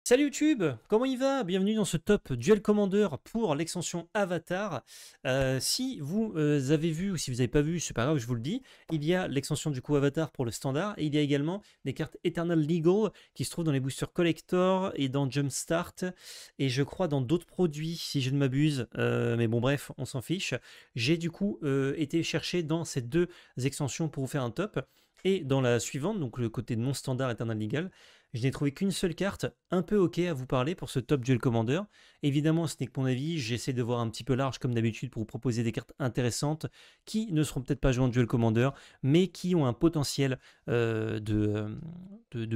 Salut YouTube, comment il va? Bienvenue dans ce top Duel Commander pour l'extension Avatar. Si vous avez vu ou si vous n'avez pas vu, c'est pas grave, je vous le dis, il y a l'extension du coup Avatar pour le standard et il y a également des cartes Eternal Legal qui se trouvent dans les boosters Collector et dans Jumpstart et je crois dans d'autres produits si je ne m'abuse, mais bon bref, on s'en fiche. J'ai du coup été chercher dans ces deux extensions pour vous faire un top et dans la suivante, donc le côté non standard Eternal Legal, je n'ai trouvé qu'une seule carte un peu ok à vous parler pour ce top Duel Commander. Évidemment, ce n'est que mon avis, j'essaie de voir un petit peu large comme d'habitude pour vous proposer des cartes intéressantes qui ne seront peut-être pas jouées en Duel Commander, mais qui ont un potentiel de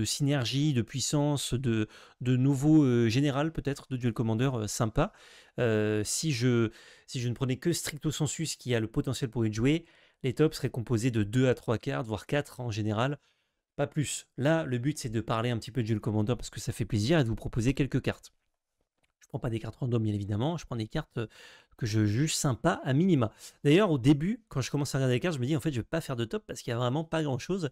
synergie, de puissance, de nouveau général peut-être de Duel Commander sympa. Si je ne prenais que Stricto Sensus qui a le potentiel pour être joué, les tops seraient composés de 2 à 3 cartes, voire 4 en général, pas plus. Là, le but, c'est de parler un petit peu de Duel Commander parce que ça fait plaisir et de vous proposer quelques cartes. Je prends pas des cartes random, bien évidemment. Je prends des cartes que je juge sympa à minima. D'ailleurs, au début, quand je commence à regarder les cartes, je me dis en fait, je vais pas faire de top parce qu'il y a vraiment pas grand chose.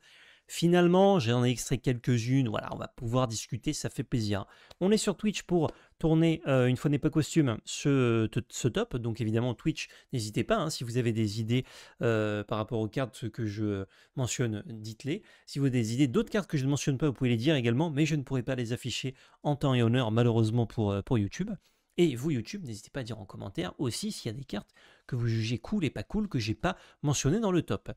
Finalement, j'en ai extrait quelques-unes. Voilà, on va pouvoir discuter, ça fait plaisir. On est sur Twitch pour tourner, une fois n'est pas costume, ce top. Donc évidemment, Twitch, n'hésitez pas, hein, si vous avez des idées par rapport aux cartes que je mentionne, dites-les. Si vous avez des idées d'autres cartes que je ne mentionne pas, vous pouvez les dire également, mais je ne pourrai pas les afficher en temps et honneur, malheureusement pour YouTube. Et vous, YouTube, n'hésitez pas à dire en commentaire aussi s'il y a des cartes que vous jugez cool et pas cool que j'ai pas mentionnées dans le top.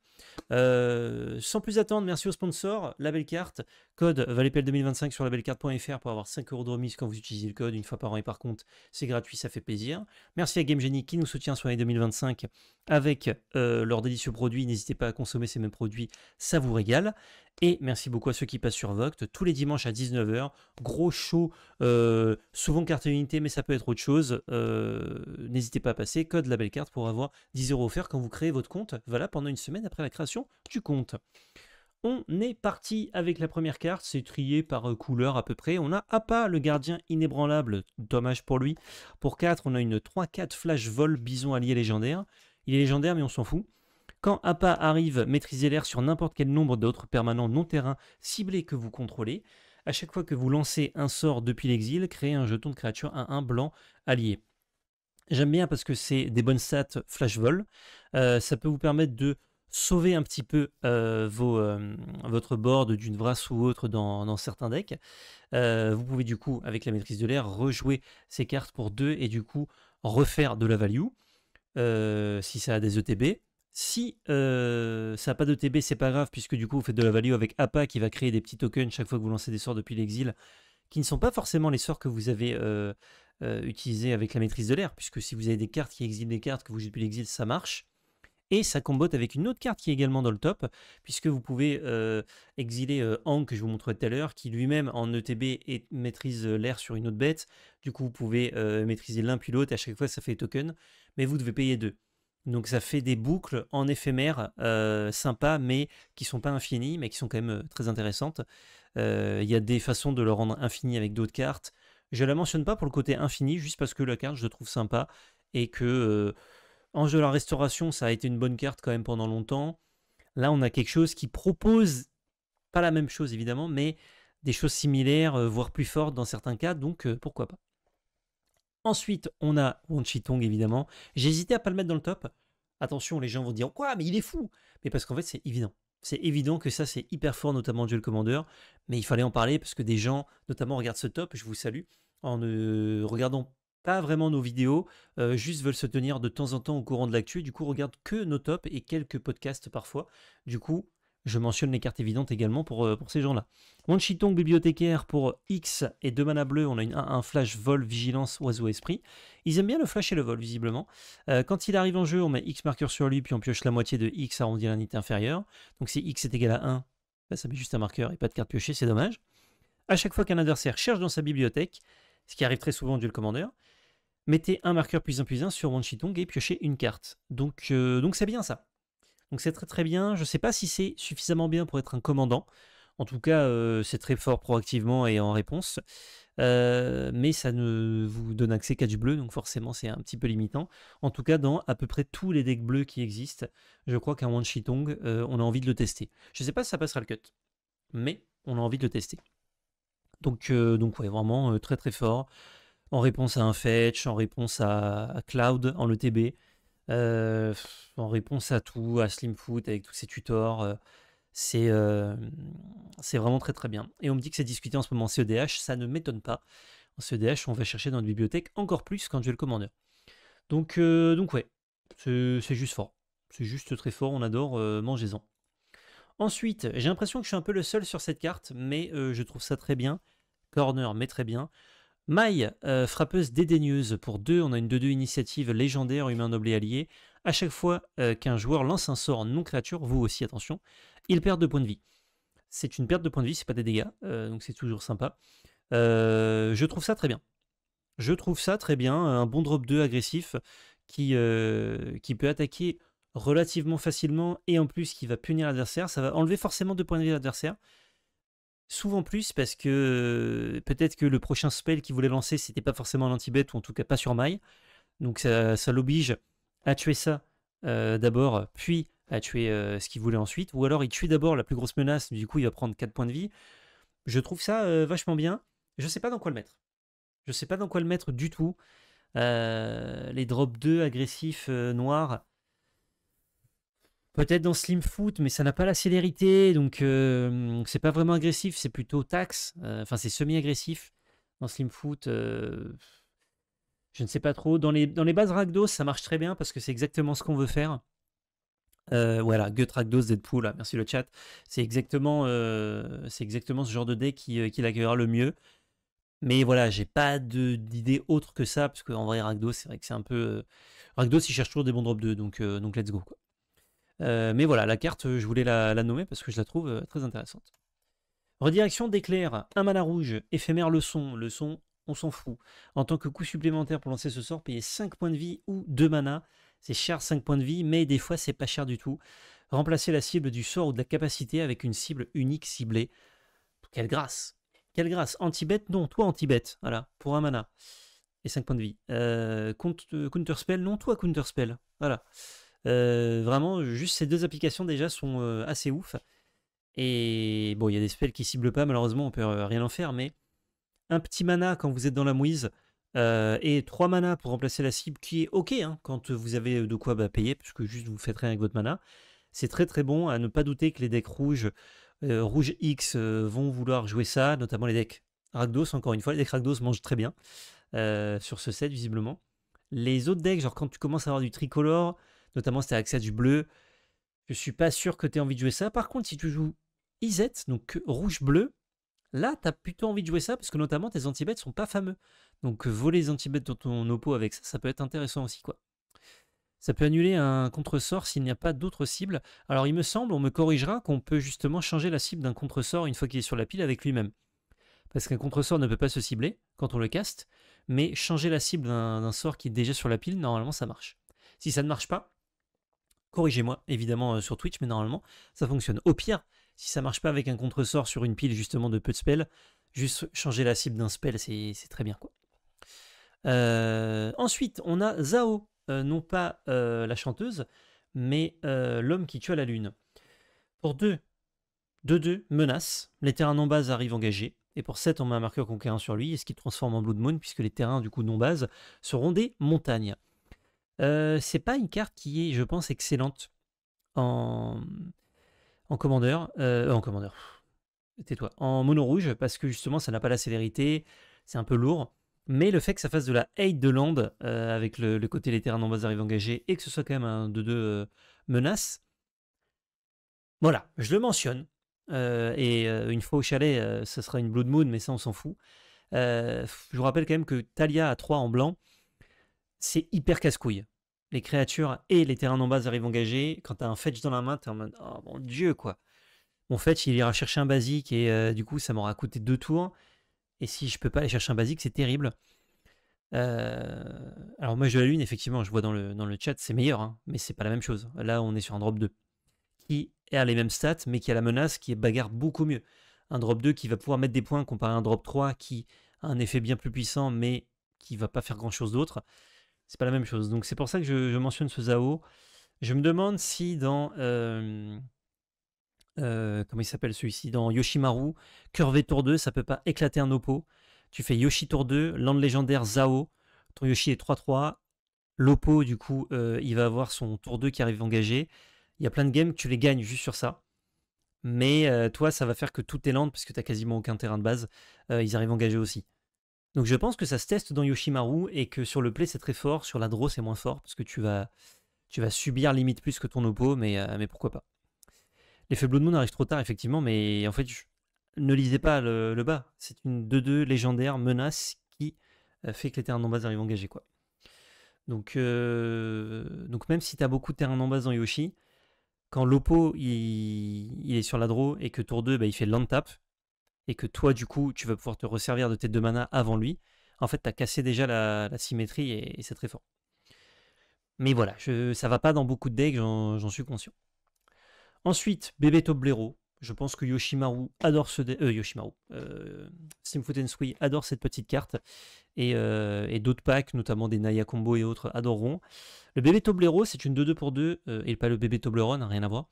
Sans plus attendre, merci au sponsor, Label Carte, code VALEPEL 2025 sur labelcarte.fr pour avoir 5 € de remise quand vous utilisez le code une fois par an et par contre, c'est gratuit, ça fait plaisir. Merci à GameGenie qui nous soutient sur l'année 2025 avec leurs délicieux produits. N'hésitez pas à consommer ces mêmes produits, ça vous régale. Et merci beaucoup à ceux qui passent sur Voct tous les dimanches à 19h. Gros show, souvent carte unité, mais ça peut être autre chose. N'hésitez pas à passer, code Label Carte pour avoir 10 € offerts quand vous créez votre compte. Voilà, pendant une semaine après la création du compte. On est parti avec la première carte, c'est trié par couleur à peu près. On a Appa, le gardien inébranlable, dommage pour lui. Pour 4, on a une 3-4 flash vol bison allié légendaire. Il est légendaire mais on s'en fout. Quand Appa arrive, maîtrisez l'air sur n'importe quel nombre d'autres permanents non-terrain ciblés que vous contrôlez. À chaque fois que vous lancez un sort depuis l'exil, créez un jeton de créature à 1 blanc allié. J'aime bien parce que c'est des bonnes stats flash vol. Ça peut vous permettre de sauver un petit peu votre board d'une Vrasse ou autre dans certains decks. Vous pouvez du coup, avec la maîtrise de l'air, rejouer ces cartes pour 2 et du coup refaire de la value si ça a des ETB. Si ça n'a pas d'ETB, c'est pas grave puisque du coup vous faites de la value avec Appa qui va créer des petits tokens chaque fois que vous lancez des sorts depuis l'exil qui ne sont pas forcément les sorts que vous avez utilisés avec la maîtrise de l'air, puisque si vous avez des cartes qui exilent des cartes que vous jouez depuis l'exil, ça marche. Et ça combote avec une autre carte qui est également dans le top, puisque vous pouvez exiler Hank, que je vous montrerai tout à l'heure, qui lui-même en ETB maîtrise l'air sur une autre bête. Du coup, vous pouvez maîtriser l'un puis l'autre, et à chaque fois, ça fait token, mais vous devez payer 2. Donc ça fait des boucles en éphémère sympas, mais qui sont pas infinies, mais qui sont quand même très intéressantes. Il y a des façons de le rendre infini avec d'autres cartes. Je la mentionne pas pour le côté infini, juste parce que la carte, je la trouve sympa, et que Ange de la Restauration, ça a été une bonne carte quand même pendant longtemps. Là, on a quelque chose qui propose, pas la même chose évidemment, mais des choses similaires, voire plus fortes dans certains cas, donc pourquoi pas. Ensuite, on a Wan Chitong évidemment. J'ai hésité à pas le mettre dans le top. Attention, les gens vont dire quoi, mais il est fou. Mais parce qu'en fait, c'est évident. C'est évident que ça, c'est hyper fort, notamment en Duel Commander. Mais il fallait en parler parce que des gens, notamment, regardent ce top. Je vous salue. En ne regardant pas vraiment nos vidéos, juste veulent se tenir de temps en temps au courant de l'actu. Du coup, regardent que nos tops et quelques podcasts parfois. Du coup, je mentionne les cartes évidentes également pour ces gens-là. Wan Chitong, bibliothécaire pour X et 2 mana bleus. On a un flash, vol, vigilance, oiseau, esprit. Ils aiment bien le flash et le vol, visiblement. Quand il arrive en jeu, on met X marqueur sur lui, puis on pioche la moitié de X arrondi à l'unité inférieure. Donc si X est égal à 1, là, ça met juste un marqueur et pas de carte piochée, c'est dommage. À chaque fois qu'un adversaire cherche dans sa bibliothèque, ce qui arrive très souvent en Duel Commander, mettez un marqueur plus 1 sur Wan Chitong et piochez une carte. Donc c'est bien ça. Donc c'est très très bien. Je ne sais pas si c'est suffisamment bien pour être un commandant. En tout cas, c'est très fort proactivement et en réponse. Mais ça ne vous donne accès qu'à du bleu, donc forcément c'est un petit peu limitant. En tout cas, dans à peu près tous les decks bleus qui existent, je crois qu'un Wan Chitong, on a envie de le tester. Je ne sais pas si ça passera le cut, mais on a envie de le tester. Donc ouais, vraiment très très fort. En réponse à un fetch, en réponse à Cloud en ETB, en réponse à tout, à Slimfoot avec tous ses tutors. C'est c'est vraiment très très bien. Et on me dit que c'est discuté en ce moment en CEDH, ça ne m'étonne pas. En CEDH, on va chercher dans la bibliothèque encore plus qu'en Duel Commander. Donc ouais, c'est juste fort. C'est juste très fort, on adore, mangez-en. Ensuite, j'ai l'impression que je suis un peu le seul sur cette carte, mais je trouve ça très bien. Corner, mais très bien. Maille, frappeuse dédaigneuse. Pour 2, on a une 2-2 initiative légendaire, humain noble et allié. À chaque fois qu'un joueur lance un sort non créature, vous aussi, attention, il perd 2 points de vie. C'est une perte de points de vie, c'est pas des dégâts, donc c'est toujours sympa. Je trouve ça très bien. Je trouve ça très bien, un bon drop 2 agressif qui peut attaquer relativement facilement et en plus qui va punir l'adversaire. Ça va enlever forcément 2 points de vie à l'adversaire. Souvent plus parce que peut-être que le prochain spell qu'il voulait lancer, c'était pas forcément un anti-bet ou en tout cas pas sur maille. Donc ça l'oblige à tuer ça d'abord, puis à tuer ce qu'il voulait ensuite. Ou alors il tue d'abord la plus grosse menace, du coup il va prendre 4 points de vie. Je trouve ça vachement bien. Je sais pas dans quoi le mettre. Je sais pas dans quoi le mettre du tout. Les drop 2 agressifs noirs. Peut-être dans Slim Foot, mais ça n'a pas la célérité, donc c'est pas vraiment agressif, c'est plutôt taxe. Enfin, c'est semi-agressif. Dans Slim Foot, je ne sais pas trop. Dans les bases Rakdos, ça marche très bien parce que c'est exactement ce qu'on veut faire. Voilà, Gut Rakdos Deadpool, là, merci le chat. C'est exactement ce genre de deck qui l'accueillera le mieux. Mais voilà, j'ai pas d'idée autre que ça, parce qu'en vrai, Rakdos, c'est vrai que c'est un peu. Rakdos, il cherche toujours des bons drops 2, donc let's go, quoi. Mais voilà, la carte, je voulais la nommer parce que je la trouve très intéressante. Redirection d'éclair, un mana rouge, éphémère leçon. Leçon, on s'en fout. En tant que coût supplémentaire pour lancer ce sort, payez 5 points de vie ou 2 mana. C'est cher 5 points de vie, mais des fois c'est pas cher du tout. Remplacez la cible du sort ou de la capacité avec une cible unique ciblée. Quelle grâce! Quelle grâce! Anti-bet, non, toi anti-bet, voilà, pour un mana. Et 5 points de vie. Counterspell, non, toi counterspell. Voilà. Vraiment, juste ces 2 applications déjà sont assez ouf. Et bon, il y a des spells qui ciblent pas, malheureusement, on peut rien en faire, mais un petit mana quand vous êtes dans la mouise et 3 mana pour remplacer la cible qui est ok hein, quand vous avez de quoi payer, parce que juste vous faites rien avec votre mana. C'est très très bon, à ne pas douter que les decks rouges, rouge X vont vouloir jouer ça, notamment les decks Rakdos, encore une fois, les decks Rakdos mangent très bien sur ce set visiblement. Les autres decks, genre quand tu commences à avoir du tricolore, notamment si tu as accès à du bleu, je suis pas sûr que tu aies envie de jouer ça. Par contre, si tu joues IZ, donc rouge-bleu, là, tu as plutôt envie de jouer ça parce que notamment tes anti-bêtes sont pas fameux. Donc voler les anti-bêtes dans ton oppo avec ça, ça peut être intéressant aussi, quoi. Ça peut annuler un contre-sort s'il n'y a pas d'autres cibles. Alors il me semble, on me corrigera, qu'on peut justement changer la cible d'un contre-sort une fois qu'il est sur la pile avec lui-même. Parce qu'un contre-sort ne peut pas se cibler quand on le caste, mais changer la cible d'un sort qui est déjà sur la pile, normalement ça marche. Si ça ne marche pas, corrigez-moi, évidemment, sur Twitch, mais normalement, ça fonctionne. Au pire, si ça marche pas avec un contre-sort sur une pile, justement, de peu de spells, juste changer la cible d'un spell, c'est très bien, quoi. Ensuite, on a Zao, non pas la chanteuse, mais l'homme qui tue à la lune. Pour 2 menace, les terrains non-base arrivent engagés, et pour 7, on met un marqueur conquérant sur lui, et ce qui transforme en Blood Moon, puisque les terrains, du coup, non-base, seront des montagnes. C'est pas une carte qui est, je pense, excellente en commandeur. En commandeur. Tais-toi. En mono rouge, parce que justement, ça n'a pas la célérité, c'est un peu lourd. Mais le fait que ça fasse de la hate de land, avec le côté les terrains en base arrivent engagés, et que ce soit quand même un 2-2 menace, voilà, je le mentionne. Et une fois au chalet, ça sera une Blood Moon, mais ça, on s'en fout. Je vous rappelle quand même que Talia à 3 en blanc, c'est hyper casse-couille. Les créatures et les terrains en base arrivent engagés. Quand t'as un fetch dans la main, t'es en mode oh mon dieu quoi. Mon fetch il ira chercher un basique et du coup ça m'aura coûté 2 tours. Et si je peux pas aller chercher un basique, c'est terrible. Alors moi je la lune, effectivement, je vois dans le chat, c'est meilleur, hein, mais c'est pas la même chose. Là on est sur un drop 2 qui a les mêmes stats, mais qui a la menace qui est bagarre beaucoup mieux. Un drop 2 qui va pouvoir mettre des points comparé à un drop 3 qui a un effet bien plus puissant, mais qui va pas faire grand chose d'autre. C'est pas la même chose. Donc c'est pour ça que je mentionne ce Zao. Je me demande si dans comment il s'appelle celui-ci? Dans Yoshimaru, curvé tour 2, ça peut pas éclater un oppo. Tu fais Yoshi tour 2, land légendaire Zao, ton Yoshi est 3-3. L'oppo, du coup, il va avoir son tour 2 qui arrive engagé. Il y a plein de games, tu les gagnes juste sur ça. Mais toi, ça va faire que tout tes landes, parce que tu n'as quasiment aucun terrain de base, ils arrivent engagés aussi. Donc je pense que ça se teste dans Yoshimaru et que sur le play c'est très fort, sur la draw c'est moins fort, parce que tu vas subir limite plus que ton oppo, mais pourquoi pas. L'effet Blood Moon arrive trop tard, effectivement, mais en fait, ne lisez pas le bas. C'est une 2-2 légendaire menace qui fait que les terrains en base arrivent engagés, quoi. Donc même si tu as beaucoup de terrains en base dans Yoshi, quand l'oppo il est sur la draw et que tour 2 bah, il fait land tap, et que toi du coup tu vas pouvoir te resservir de tes 2 mana avant lui, en fait tu as cassé déjà la symétrie et c'est très fort. Mais voilà, ça va pas dans beaucoup de decks, j'en suis conscient. Ensuite, Bébé Toblero. Je pense que Yoshimaru adore ce deck. Yoshimaru. Slimfoot and Sui adore cette petite carte. Et d'autres packs, notamment des Naya Combo et autres, adoreront. Le Bébé Toblero, c'est une 2-2 pour 2, et pas le Bébé Toblerone, rien à voir.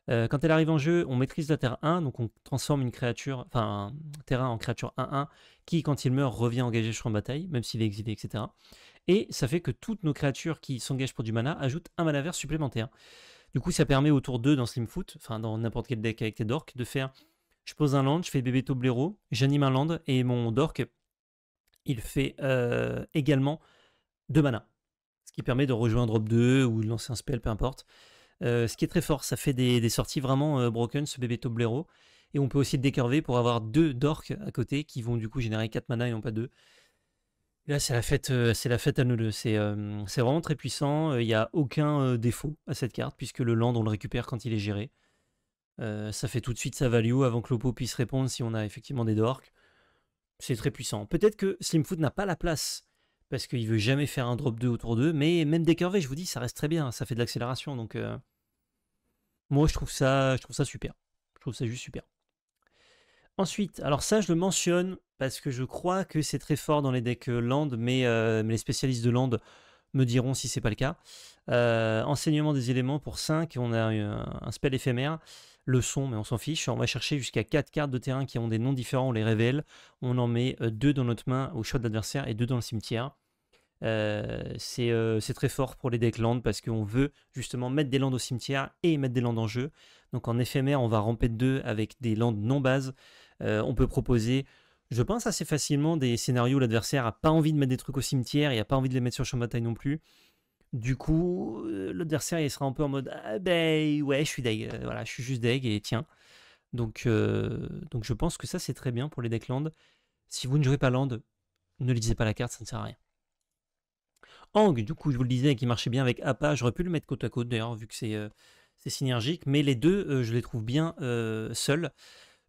Quand elle arrive en jeu, on maîtrise la terre 1, donc on transforme une créature, enfin un terrain en créature 1-1, qui quand il meurt revient engagé sur une bataille, même s'il est exilé, etc. Et ça fait que toutes nos créatures qui s'engagent pour du mana ajoutent un mana vert supplémentaire. Du coup, ça permet au tour 2 dans Slimfoot, enfin dans n'importe quel deck avec tes dorks, de faire, je pose un land, je fais bébé Toblero, j'anime un land, et mon dork, il fait également 2 mana. Ce qui permet de rejouer un drop 2 ou de lancer un spell, peu importe. Ce qui est très fort, ça fait des sorties vraiment broken, ce bébé Toblero. Et on peut aussi le décurver pour avoir 2 dorks à côté qui vont du coup générer 4 mana et non pas 2. Là, c'est la fête à nous deux. C'est vraiment très puissant. Il n'y a aucun défaut à cette carte, puisque le land, on le récupère quand il est géré. Ça fait tout de suite sa value avant que l'oppo puisse répondre si on a effectivement des dorks. C'est très puissant. Peut-être que Slimfoot n'a pas la place, parce qu'il veut jamais faire un drop 2 autour d'eux, mais même décurvé, je vous dis, ça reste très bien. Ça fait de l'accélération. Donc, moi, je trouve ça super. Je trouve ça juste super. Ensuite, alors ça, je le mentionne parce que je crois que c'est très fort dans les decks land, mais les spécialistes de land me diront si c'est pas le cas. Enseignement des éléments pour 5, on a un spell éphémère, le son, mais on s'en fiche. On va chercher jusqu'à 4 cartes de terrain qui ont des noms différents, on les révèle. On en met 2 dans notre main au choix de l'adversaire et 2 dans le cimetière. C'est très fort pour les decks land parce qu'on veut justement mettre des lands au cimetière et mettre des lands en jeu. Donc en éphémère, on va ramper de 2 avec des lands non base. On peut proposer, je pense assez facilement, des scénarios où l'adversaire n'a pas envie de mettre des trucs au cimetière et n'a pas envie de les mettre sur le champ de bataille non plus. Du coup, l'adversaire il sera un peu en mode ah ben ouais, je suis deg, voilà, je suis juste deg et tiens. Donc je pense que ça c'est très bien pour les decks land. Si vous ne jouez pas land, ne lisez pas la carte, ça ne sert à rien. Hang, du coup, je vous le disais, qui marchait bien avec Appa. J'aurais pu le mettre côte à côte d'ailleurs, vu que c'est synergique. Mais les deux, je les trouve bien seuls.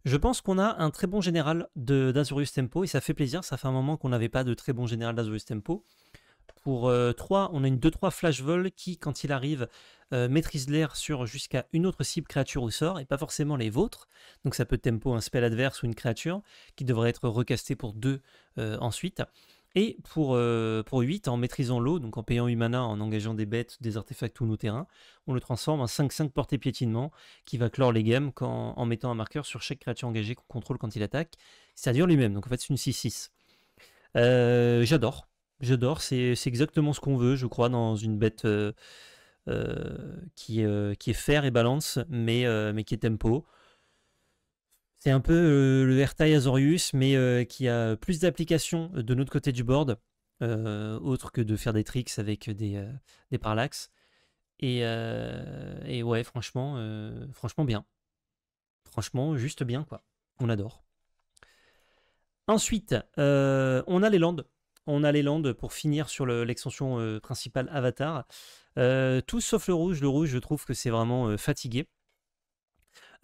Je pense qu'on a un très bon général d'Azorius Tempo et ça fait plaisir. Ça fait un moment qu'on n'avait pas de très bon général d'Azorius Tempo. Pour 3, on a une 2-3 Flash Vol qui, quand il arrive, maîtrise l'air sur jusqu'à une autre cible, créature ou sort, et pas forcément les vôtres. Donc ça peut tempo un spell adverse ou une créature qui devrait être recastée pour 2 ensuite. Et pour 8, en maîtrisant l'eau, donc en payant 8 mana, en engageant des bêtes, des artefacts ou nos terrains, on le transforme en 5-5 portée piétinement qui va clore les games en mettant un marqueur sur chaque créature engagée qu'on contrôle quand il attaque. Ça dure lui-même, donc en fait c'est une 6-6. J'adore, c'est exactement ce qu'on veut, je crois, dans une bête qui est fair et balance, mais qui est tempo. C'est un peu le Ertai Azorius, mais qui a plus d'applications de notre côté du board, autre que de faire des tricks avec des parallaxes. Et ouais, franchement bien. Franchement, juste bien, quoi. On adore. Ensuite, on a les landes. On a les landes pour finir sur l'extension principale Avatar. Tout sauf le rouge. Le rouge, je trouve que c'est vraiment fatigué.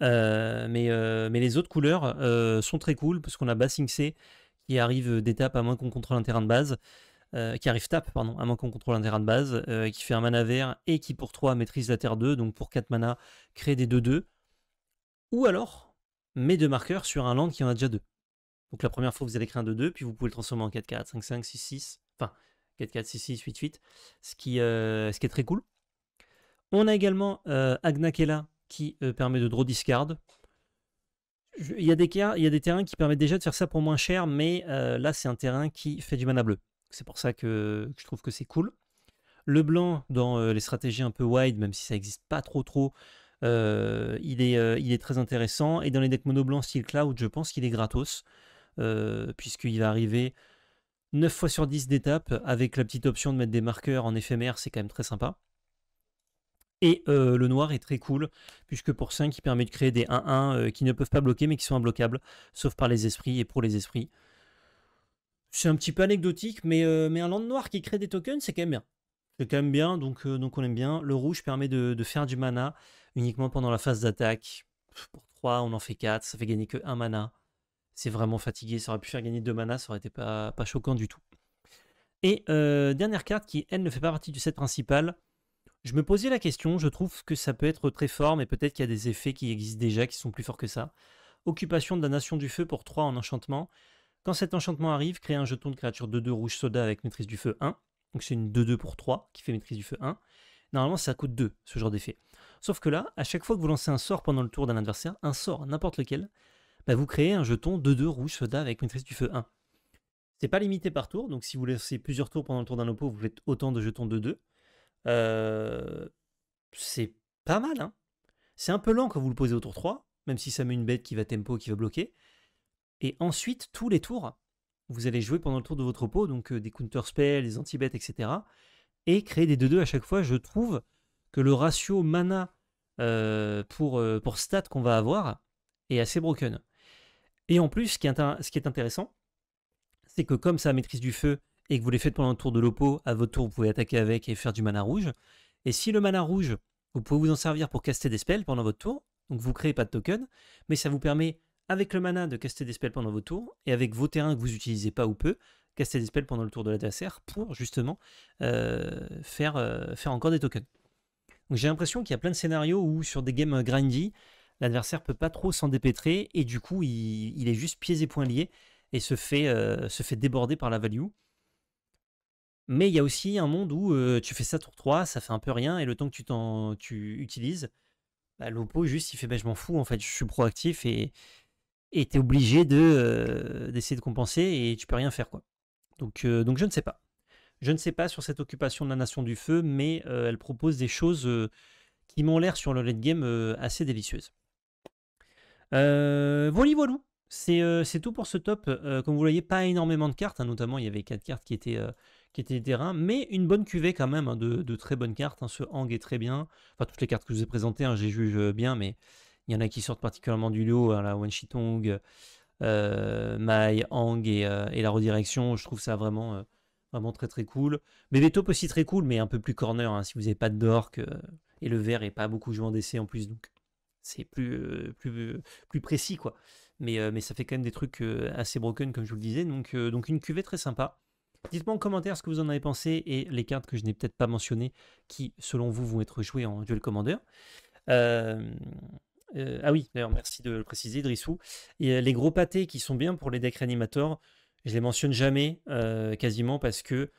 Mais les autres couleurs sont très cool parce qu'on a Basing C qui arrive d'étape à moins qu'on contrôle un terrain de base, qui arrive tape, pardon, à moins qu'on contrôle un terrain de base, qui fait un mana vert et qui pour 3 maîtrise la terre 2, donc pour 4 mana crée des 2-2. Ou alors, met 2 marqueurs sur un land qui en a déjà 2. Donc la première fois vous allez créer un 2-2, puis vous pouvez le transformer en 4-4, 5-5, 6-6, enfin 4-4, 6-6, 8-8, ce qui est très cool. On a également Agnakela qui permet de draw discard. Il y a des terrains qui permettent déjà de faire ça pour moins cher, mais là c'est un terrain qui fait du mana bleu. C'est pour ça que je trouve que c'est cool. Le blanc, dans les stratégies un peu wide, même si ça n'existe pas trop, il est très intéressant. Et dans les decks mono blanc style Cloud, je pense qu'il est gratos, puisqu'il va arriver 9 fois sur 10 d'étape, avec la petite option de mettre des marqueurs en éphémère, c'est quand même très sympa. Et le noir est très cool, puisque pour 5, il permet de créer des 1-1 qui ne peuvent pas bloquer, mais qui sont imbloquables, sauf par les esprits et pour les esprits. C'est un petit peu anecdotique, mais un land noir qui crée des tokens, c'est quand même bien. C'est quand même bien, donc on aime bien. Le rouge permet de faire du mana uniquement pendant la phase d'attaque. Pour 3, on en fait 4, ça fait gagner que 1 mana. C'est vraiment fatigué, ça aurait pu faire gagner 2 mana, ça aurait été pas choquant du tout. Et dernière carte qui, elle, ne fait pas partie du set principal. Je me posais la question, je trouve que ça peut être très fort, mais peut-être qu'il y a des effets qui existent déjà qui sont plus forts que ça. Occupation de la Nation du Feu pour 3 en enchantement. Quand cet enchantement arrive, créez un jeton de créature 2/2 rouge soda avec maîtrise du feu 1. Donc c'est une 2/2 pour 3 qui fait maîtrise du feu 1. Normalement ça coûte 2 ce genre d'effet. Sauf que là, à chaque fois que vous lancez un sort pendant le tour d'un adversaire, un sort, n'importe lequel, bah vous créez un jeton 2/2 rouge soda avec maîtrise du feu 1. C'est pas limité par tour, donc si vous lancez plusieurs tours pendant le tour d'un oppo, vous faites autant de jetons 2/2. C'est pas mal, hein. C'est un peu lent quand vous le posez au tour 3, même si ça met une bête qui va tempo, qui va bloquer. Et ensuite, tous les tours, vous allez jouer pendant le tour de votre oppo, donc des counter spells, des anti-bêtes, etc. Et créer des 2/2 à chaque fois. Je trouve que le ratio mana pour stat qu'on va avoir est assez broken. Et en plus, ce qui est intéressant, c'est que comme ça maîtrise du feu et que vous les faites pendant le tour de l'oppo, à votre tour, vous pouvez attaquer avec et faire du mana rouge. Et si le mana rouge, vous pouvez vous en servir pour caster des spells pendant votre tour, donc vous créez pas de token, mais ça vous permet, avec le mana, de caster des spells pendant votre tour, et avec vos terrains que vous utilisez pas ou peu, caster des spells pendant le tour de l'adversaire pour justement faire encore des tokens. Donc j'ai l'impression qu'il y a plein de scénarios où sur des games grindy, l'adversaire peut pas trop s'en dépêtrer, et du coup il est juste pieds et poings liés, et se fait déborder par la value. Mais il y a aussi un monde où tu fais ça tour 3, ça fait un peu rien, et le temps que tu utilises, bah, l'oppo juste il fait bah, je m'en fous, en fait, je suis proactif, et t'es obligé d'essayer de compenser, et tu peux rien faire, quoi. Donc je ne sais pas. Je ne sais pas sur cette occupation de la Nation du Feu, mais elle propose des choses qui m'ont l'air sur le late game assez délicieuses. Voilà. C'est tout pour ce top. Comme vous voyez, pas énormément de cartes, hein, notamment il y avait 4 cartes qui étaient des terrains, mais une bonne cuvée quand même, hein, de très bonnes cartes. Hein. Ce Hang est très bien. Enfin, toutes les cartes que je vous ai présentées, hein, j'ai juge bien, mais il y en a qui sortent particulièrement du lot. Hein, la Wen Chitong, Mai, Hang et la redirection. Je trouve ça vraiment très très cool. Bébé-Top aussi très cool, mais un peu plus corner, hein, si vous n'avez pas de dork. Et le vert est pas beaucoup joué en DC en plus, donc c'est plus précis, quoi. Mais ça fait quand même des trucs assez broken, comme je vous le disais. Donc une cuvée très sympa. Dites-moi en commentaire ce que vous en avez pensé et les cartes que je n'ai peut-être pas mentionnées qui, selon vous, vont être jouées en Duel Commander. Ah oui, d'ailleurs, merci de le préciser, Drissou. Et les gros pâtés qui sont bien pour les decks réanimateurs, je les mentionne jamais, quasiment, parce que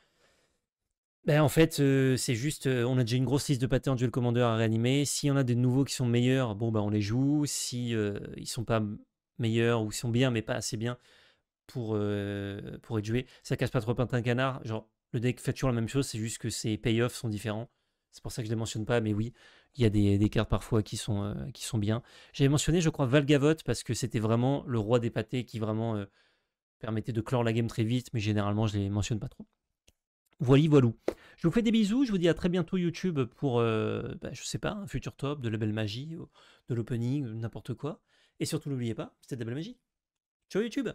en fait, c'est juste, on a déjà une grosse liste de pâtés en Duel Commander à réanimer. S'il y en a des nouveaux qui sont meilleurs, bon, on les joue. Si ils sont pas meilleurs ou sont bien, mais pas assez bien pour être joué, ça casse pas trop un canard. Genre, le deck fait toujours la même chose, c'est juste que ses payoffs sont différents. C'est pour ça que je les mentionne pas, mais oui, il y a des cartes parfois qui sont bien. J'avais mentionné, je crois, Valgavoth, parce que c'était vraiment le roi des pâtés qui vraiment permettait de clore la game très vite, mais généralement, je les mentionne pas trop. Voilà. Je vous fais des bisous, je vous dis à très bientôt YouTube pour, je sais pas, un futur top, de la belle magie, de l'opening, n'importe quoi. Et surtout, n'oubliez pas, c'était de la belle magie. Ciao YouTube!